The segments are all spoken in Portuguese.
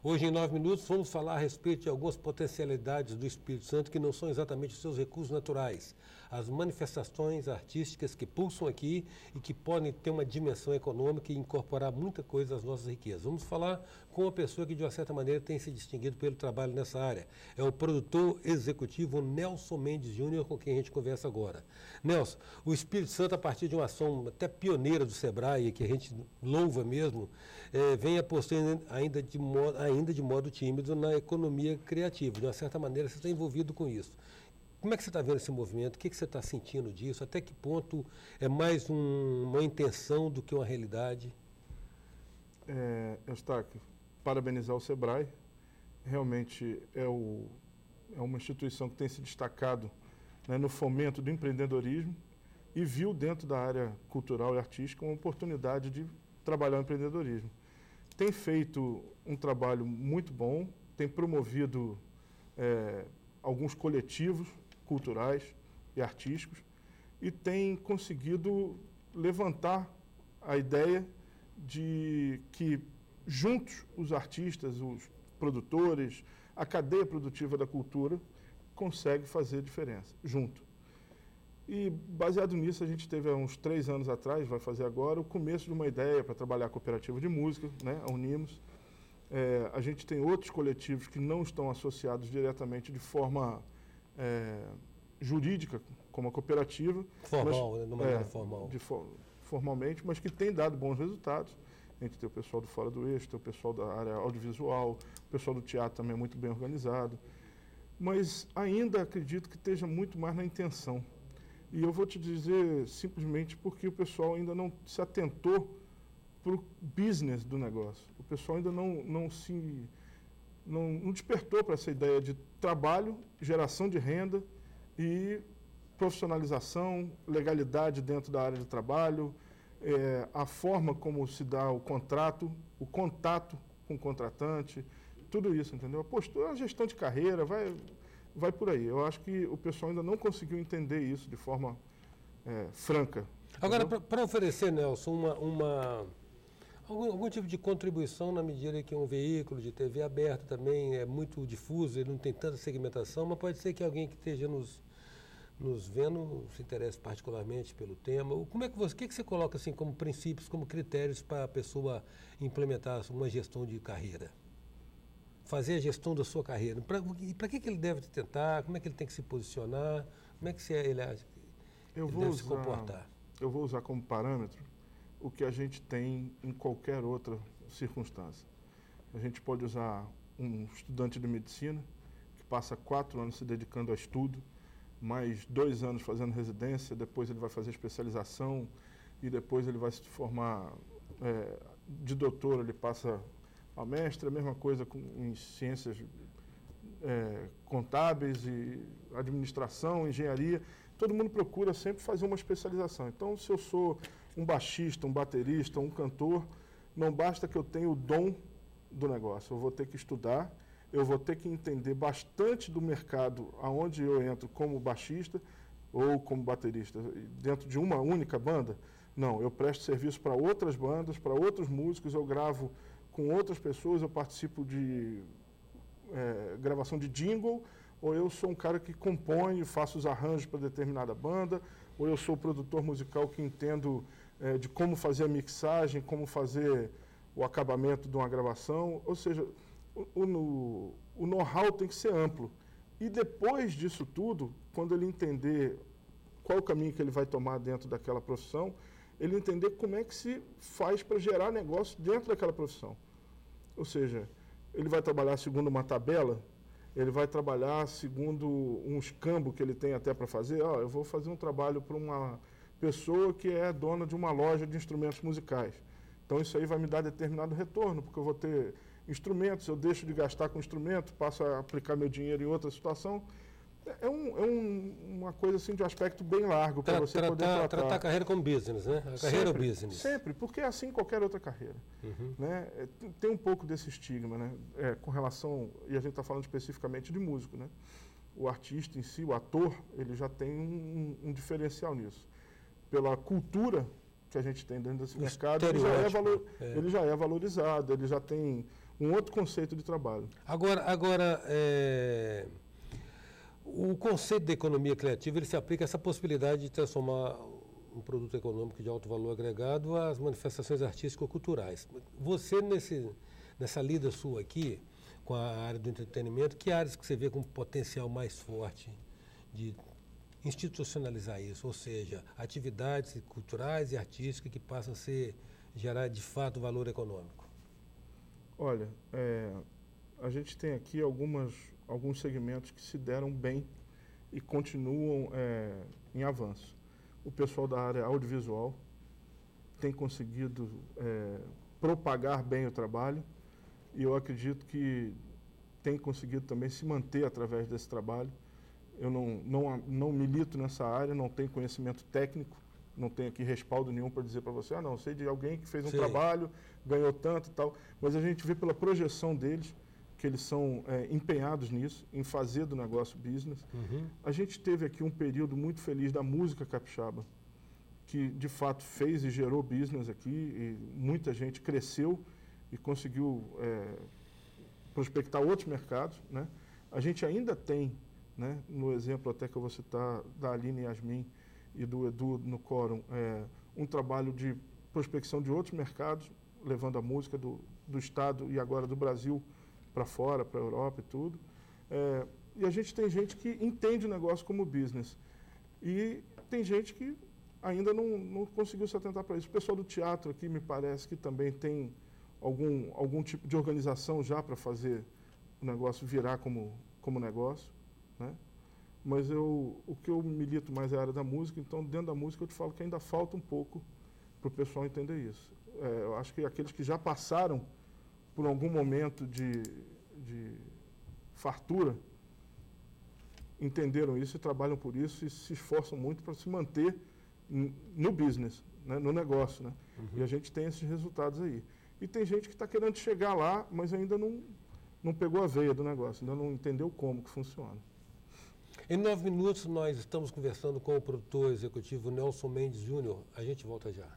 Hoje, em 9 minutos, vamos falar a respeito de algumas potencialidades do Espírito Santo que não são exatamente os seus recursos naturais. As manifestações artísticas que pulsam aqui e que podem ter uma dimensão econômica e incorporar muita coisa às nossas riquezas. Vamos falar com uma pessoa que, de uma certa maneira, tem se distinguido pelo trabalho nessa área. É o produtor executivo Nelson Mendes Júnior, com quem a gente conversa agora. Nelson, o Espírito Santo, a partir de uma ação até pioneira do SEBRAE, que a gente louva mesmo, vem apostando ainda de modo tímido na economia criativa. De uma certa maneira, você está envolvido com isso. Como é que você está vendo esse movimento? O que você está sentindo disso? Até que ponto é mais uma intenção do que uma realidade? Eustáquio, parabenizar o SEBRAE. Realmente é uma instituição que tem se destacado, né, no fomento do empreendedorismo e viu dentro da área cultural e artística uma oportunidade de trabalhar o empreendedorismo. Tem feito um trabalho muito bom, tem promovido alguns coletivos culturais e artísticos e tem conseguido levantar a ideia de que juntos os artistas, os produtores, a cadeia produtiva da cultura consegue fazer diferença, junto. E baseado nisso, a gente teve há uns 3 anos atrás, vai fazer agora, o começo de uma ideia para trabalhar a cooperativa de música, né, a Unimos. A gente tem outros coletivos que não estão associados diretamente de forma jurídica, como a cooperativa. Formal, mas, de maneira formal. Formalmente, mas que tem dado bons resultados. A gente tem o pessoal do Fora do Eixo, tem o pessoal da área audiovisual, o pessoal do teatro também é muito bem organizado. Mas ainda acredito que esteja muito mais na intenção. E eu vou te dizer simplesmente porque o pessoal ainda não se atentou para o business do negócio. O pessoal ainda não despertou para essa ideia de trabalho, geração de renda e profissionalização, legalidade dentro da área de trabalho, a forma como se dá o contrato, o contato com o contratante, tudo isso, entendeu? A postura, a gestão de carreira, vai por aí. Eu acho que o pessoal ainda não conseguiu entender isso de forma franca. Agora, para oferecer, Nelson, algum tipo de contribuição na medida que um veículo de TV aberta também é muito difuso, ele não tem tanta segmentação, mas pode ser que alguém que esteja nos vendo se interesse particularmente pelo tema. O que você coloca assim como princípios, como critérios para a pessoa implementar uma gestão de carreira? Fazer a gestão da sua carreira. Para que ele deve tentar? Como é que ele tem que se posicionar? Como é que ele deve se comportar? Eu vou usar como parâmetro o que a gente tem em qualquer outra circunstância. A gente pode usar um estudante de medicina que passa 4 anos se dedicando a estudo, mais 2 anos fazendo residência, depois ele vai fazer especialização e depois ele vai se formar de doutor, ele passa a mestre, a mesma coisa em ciências contábeis e administração, engenharia. Todo mundo procura sempre fazer uma especialização. Então, se eu sou um baixista, um baterista, um cantor, não basta que eu tenha o dom do negócio. Eu vou ter que estudar, eu vou ter que entender bastante do mercado aonde eu entro como baixista ou como baterista. Dentro de uma única banda? Não, eu presto serviço para outras bandas, para outros músicos, eu gravo com outras pessoas, eu participo de gravação de jingle, ou eu sou um cara que compõe e faço os arranjos para determinada banda, ou eu sou produtor musical que entendo de como fazer a mixagem, como fazer o acabamento de uma gravação. Ou seja, o know-how tem que ser amplo. E depois disso tudo, quando ele entender qual o caminho que ele vai tomar dentro daquela profissão, ele entender como é que se faz para gerar negócio dentro daquela profissão. Ou seja, ele vai trabalhar segundo uma tabela, ele vai trabalhar segundo um escambo que ele tem até para fazer. Eu vou fazer um trabalho para uma pessoa que é dona de uma loja de instrumentos musicais. Então isso aí vai me dar determinado retorno, porque eu vou ter instrumentos, eu deixo de gastar com instrumento, passo a aplicar meu dinheiro em outra situação. Uma coisa assim de um aspecto bem largo para você poder tratar a carreira como business, né? A carreira é o business. Sempre, porque é assim qualquer outra carreira. Né? Tem um pouco desse estigma, né? Com relação, e a gente está falando especificamente de músico, né? O artista em si, o ator, ele já tem um diferencial nisso. Pela cultura que a gente tem dentro desse mercado, ele já é valorizado, ele já tem um outro conceito de trabalho. Agora, o conceito da economia criativa, ele se aplica a essa possibilidade de transformar um produto econômico de alto valor agregado às manifestações artístico-culturais. Você, nessa lida sua aqui, com a área do entretenimento, que áreas que você vê com potencial mais forte de institucionalizar isso? Ou seja, atividades culturais e artísticas que passam a gerar, de fato, valor econômico. Olha, a gente tem aqui alguns segmentos que se deram bem e continuam em avanço. O pessoal da área audiovisual tem conseguido propagar bem o trabalho e eu acredito que tem conseguido também se manter através desse trabalho. Eu não milito nessa área, não tenho conhecimento técnico, não tenho aqui respaldo nenhum para dizer para você, não, sei de alguém que fez um trabalho, ganhou tanto e tal, mas a gente vê pela projeção deles que eles são empenhados nisso, em fazer do negócio business. Uhum. A gente teve aqui um período muito feliz da música capixaba, que de fato fez e gerou business aqui, e muita gente cresceu e conseguiu prospectar outros mercados, né? A gente ainda tem, né, no exemplo até que eu vou citar da Aline Yasmin e do Edu no Quórum, um trabalho de prospecção de outros mercados, levando a música do estado e agora do Brasil para fora, para a Europa e tudo. E a gente tem gente que entende o negócio como business. E tem gente que ainda não conseguiu se atentar para isso. O pessoal do teatro aqui me parece que também tem algum tipo de organização já para fazer o negócio virar como negócio, né? Mas o que eu milito mais é a área da música, então dentro da música eu te falo que ainda falta um pouco para o pessoal entender isso. Eu acho que aqueles que já passaram por algum momento de fartura entenderam isso e trabalham por isso e se esforçam muito para se manter no business, né, no negócio, né? Uhum. E a gente tem esses resultados aí. E tem gente que está querendo chegar lá, mas ainda não pegou a veia do negócio, ainda não entendeu como que funciona. Em 9 minutos, nós estamos conversando com o produtor executivo Nelson Mendes Júnior. A gente volta já.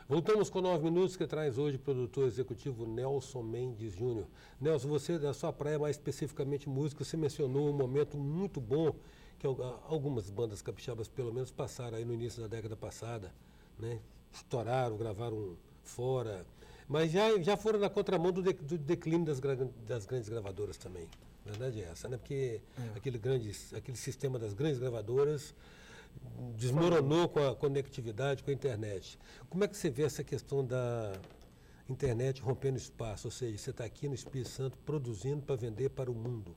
Voltamos com 9 minutos, que traz hoje o produtor executivo Nelson Mendes Júnior. Nelson, você, da sua praia, mais especificamente música, você mencionou um momento muito bom que algumas bandas capixabas, pelo menos, passaram aí no início da década passada, né? Estouraram, gravaram fora, mas já foram na contramão do declínio das grandes gravadoras também. A verdade é essa, né? Porque aquele sistema das grandes gravadoras desmoronou com a conectividade, com a internet. Como é que você vê essa questão da internet rompendo espaço? Ou seja, você está aqui no Espírito Santo produzindo para vender para o mundo.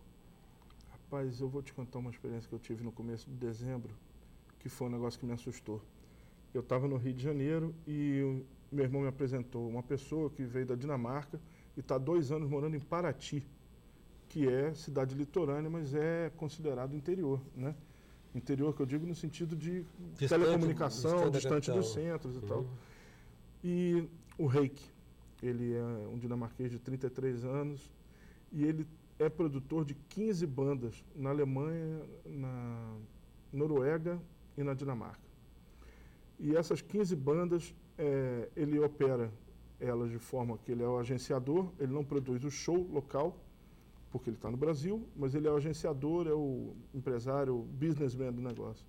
Rapaz, eu vou te contar uma experiência que eu tive no começo de dezembro, que foi um negócio que me assustou. Eu estava no Rio de Janeiro e meu irmão me apresentou uma pessoa que veio da Dinamarca e está há 2 anos morando em Paraty, que é cidade litorânea, mas é considerado interior, né? Interior que eu digo no sentido de telecomunicação, distante dos centros e tal. E o Reik, ele é um dinamarquês de 33 anos e ele é produtor de 15 bandas na Alemanha, na Noruega e na Dinamarca. E essas 15 bandas, ele opera elas de forma que ele é o agenciador, ele não produz o show local, porque ele está no Brasil, mas ele é o agenciador, é o empresário, o businessman do negócio.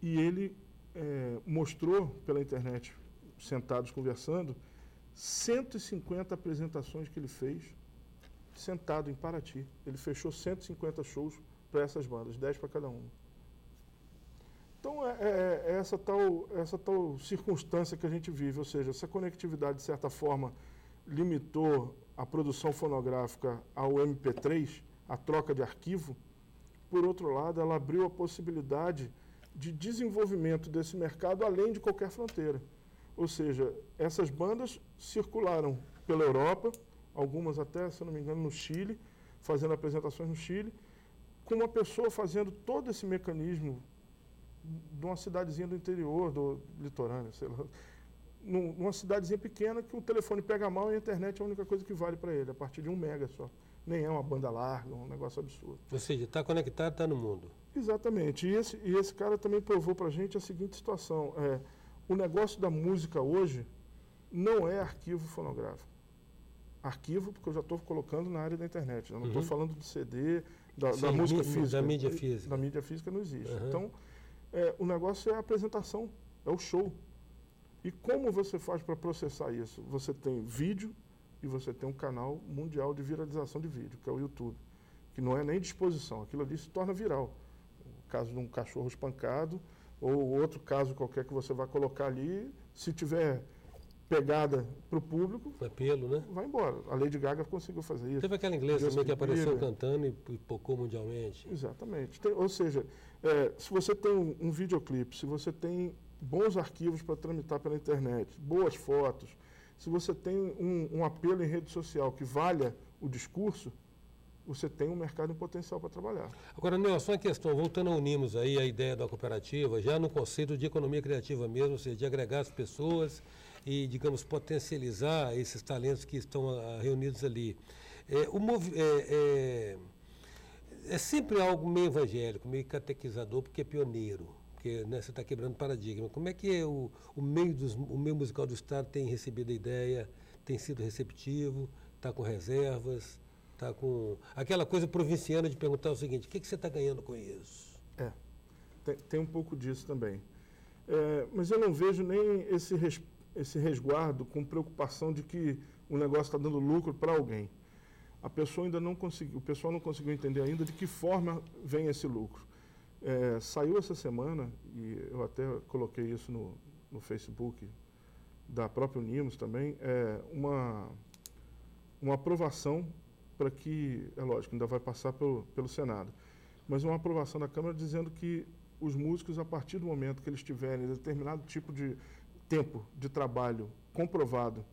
E ele mostrou pela internet, sentados conversando, 150 apresentações que ele fez, sentado em Paraty. Ele fechou 150 shows para essas bandas, 10 para cada uma. Então, essa tal circunstância que a gente vive, ou seja, essa conectividade, de certa forma, limitou a produção fonográfica ao MP3, a troca de arquivo. Por outro lado, ela abriu a possibilidade de desenvolvimento desse mercado além de qualquer fronteira. Ou seja, essas bandas circularam pela Europa, algumas até, se não me engano, no Chile, fazendo apresentações no Chile, com uma pessoa fazendo todo esse mecanismo de uma cidadezinha do interior, do litorâneo, sei lá, numa cidadezinha pequena que o telefone pega mal e a internet é a única coisa que vale para ele, a partir de 1 mega só. nem é uma banda larga, é um negócio absurdo. Ou seja, está conectado, está no mundo. Exatamente. E esse cara também provou para a gente a seguinte situação. O negócio da música hoje não é arquivo fonográfico. Arquivo, porque eu já estou colocando na área da internet. Eu não estou falando do CD, da música física. Da mídia física. Da mídia física não existe. Então, o negócio é a apresentação, é o show. E como você faz para processar isso? Você tem vídeo e você tem um canal mundial de viralização de vídeo, que é o YouTube, que não é nem de exposição, aquilo ali se torna viral. O caso de um cachorro espancado, ou outro caso qualquer que você vai colocar ali, se tiver pegada para o público, apelo, né? Vai embora. A Lady Gaga conseguiu fazer isso. Teve aquela inglesa também que apareceu cantando e pipocou mundialmente. Exatamente. Ou seja, se você tem um videoclipe, se você tem bons arquivos para tramitar pela internet, boas fotos, se você tem um apelo em rede social que valha o discurso, você tem um mercado em potencial para trabalhar. Agora, Nelson, uma questão, voltando ao Unimos aí, a ideia da cooperativa, já no conceito de economia criativa mesmo, ou seja, de agregar as pessoas e, digamos, potencializar esses talentos que estão reunidos ali. É sempre algo meio evangélico, meio catequizador, porque é pioneiro, porque, né, você está quebrando paradigma. Como é que o meio musical do Estado tem recebido a ideia, tem sido receptivo, está com reservas, está com aquela coisa provinciana de perguntar o seguinte: o que você está ganhando com isso? Tem um pouco disso também. Mas eu não vejo nem esse resguardo com preocupação de que o negócio está dando lucro para alguém. A pessoa ainda não conseguiu, o pessoal não conseguiu entender ainda de que forma vem esse lucro. Saiu essa semana, e eu até coloquei isso no Facebook da própria Unimos também, uma aprovação para que, é lógico, ainda vai passar pelo Senado, mas uma aprovação da Câmara dizendo que os músicos, a partir do momento que eles tiverem determinado tipo de tempo de trabalho comprovado,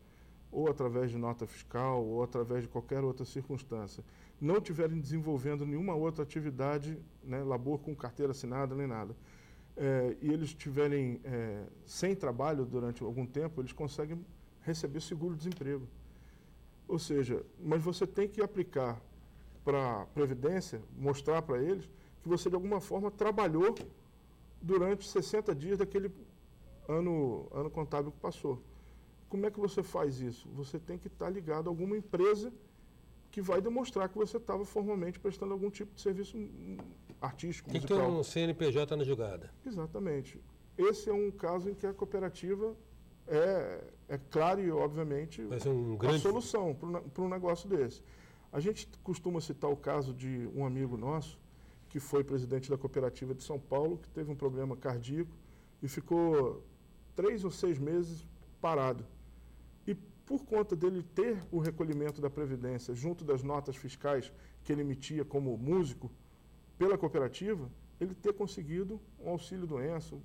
ou através de nota fiscal, ou através de qualquer outra circunstância, não estiverem desenvolvendo nenhuma outra atividade, né, labor com carteira assinada, nem nada, e eles estiverem sem trabalho durante algum tempo, eles conseguem receber seguro-desemprego. Ou seja, mas você tem que aplicar para a Previdência, mostrar para eles que você, de alguma forma, trabalhou durante 60 dias daquele ano contábil que passou. Como é que você faz isso? Você tem que estar ligado a alguma empresa que vai demonstrar que você estava formalmente prestando algum tipo de serviço artístico, musical. Tem um CNPJ na jogada. Exatamente. Esse é um caso em que a cooperativa é claro e, obviamente, vai ser a solução para um negócio desse. A gente costuma citar o caso de um amigo nosso, que foi presidente da cooperativa de São Paulo, que teve um problema cardíaco e ficou 3 ou 6 meses parado. E por conta dele ter o recolhimento da Previdência junto das notas fiscais que ele emitia como músico pela cooperativa, ele ter conseguido um auxílio-doença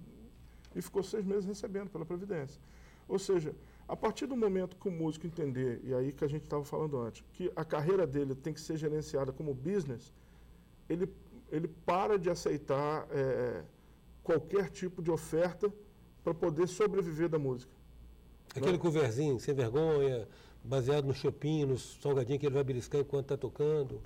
e ficou 6 meses recebendo pela Previdência. Ou seja, a partir do momento que o músico entender, e aí que a gente estava falando antes, que a carreira dele tem que ser gerenciada como business, ele para de aceitar qualquer tipo de oferta para poder sobreviver da música. Aquele coverzinho, sem vergonha, baseado no shopping, no salgadinho que ele vai beliscar enquanto está tocando.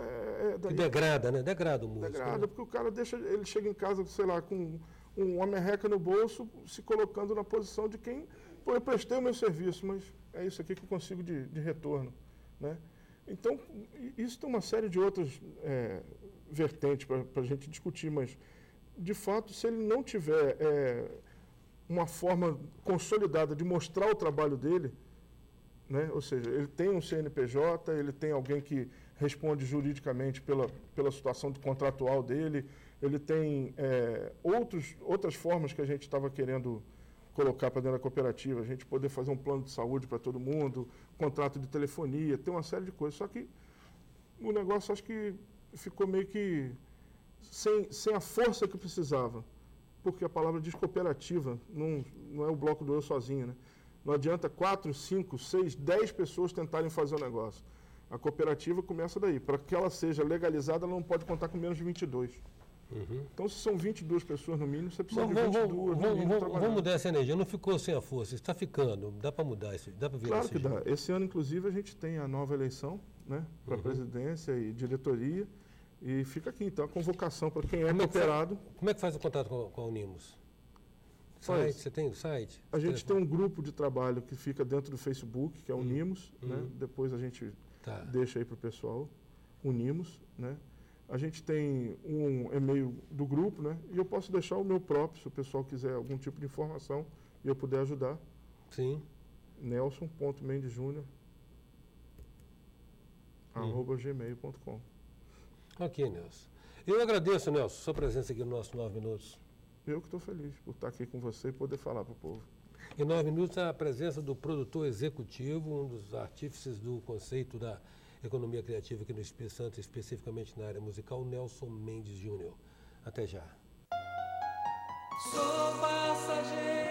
Que degrada, né? Degrada o músico. Degrada, porque o cara ele chega em casa, sei lá, com uma merreca no bolso, se colocando na posição de quem... Pô, eu prestei o meu serviço, mas é isso aqui que eu consigo de retorno, né? Então, isso tem uma série de outras vertentes para a gente discutir, mas, de fato, se ele não tiver uma forma consolidada de mostrar o trabalho dele, né? Ou seja, ele tem um CNPJ, ele tem alguém que responde juridicamente pela situação contratual dele, ele tem outras formas que a gente estava querendo colocar para dentro da cooperativa, a gente poder fazer um plano de saúde para todo mundo, contrato de telefonia, tem uma série de coisas. Só que o negócio, acho que ficou meio que sem a força que precisava, porque a palavra diz cooperativa, não é o bloco do eu sozinho, né? Não adianta 4, 5, 6, 10 pessoas tentarem fazer o negócio. A cooperativa começa daí. Para que ela seja legalizada, ela não pode contar com menos de 22. Uhum. Então, se são 22 pessoas no mínimo, você precisa de 22 no mínimo trabalhando. Vamos mudar essa energia. Não ficou sem a força, está ficando. Dá para mudar isso, dá para virar Claro que dá. Esse ano, inclusive, a gente tem a nova eleição, né, para a presidência e diretoria. E fica aqui, então, a convocação para quem é cooperado. Como é que faz o contato com a Unimos? Site, você tem o site? A gente tem um grupo de trabalho que fica dentro do Facebook, que é Unimos, né? Depois a gente deixa aí para o pessoal, Unimos, né? A gente tem um e-mail do grupo, né? E eu posso deixar o meu próprio, se o pessoal quiser algum tipo de informação e eu puder ajudar. Sim. nelson.mendejunior@gmail.com. Ok, Nelson. Eu agradeço, Nelson, sua presença aqui no nosso 9 Minutos. Eu que estou feliz por estar aqui com você e poder falar para o povo. Em 9 Minutos, a presença do produtor executivo, um dos artífices do conceito da economia criativa aqui no Espírito Santo, especificamente na área musical, Nelson Mendes Júnior. Até já. Sou passageiro.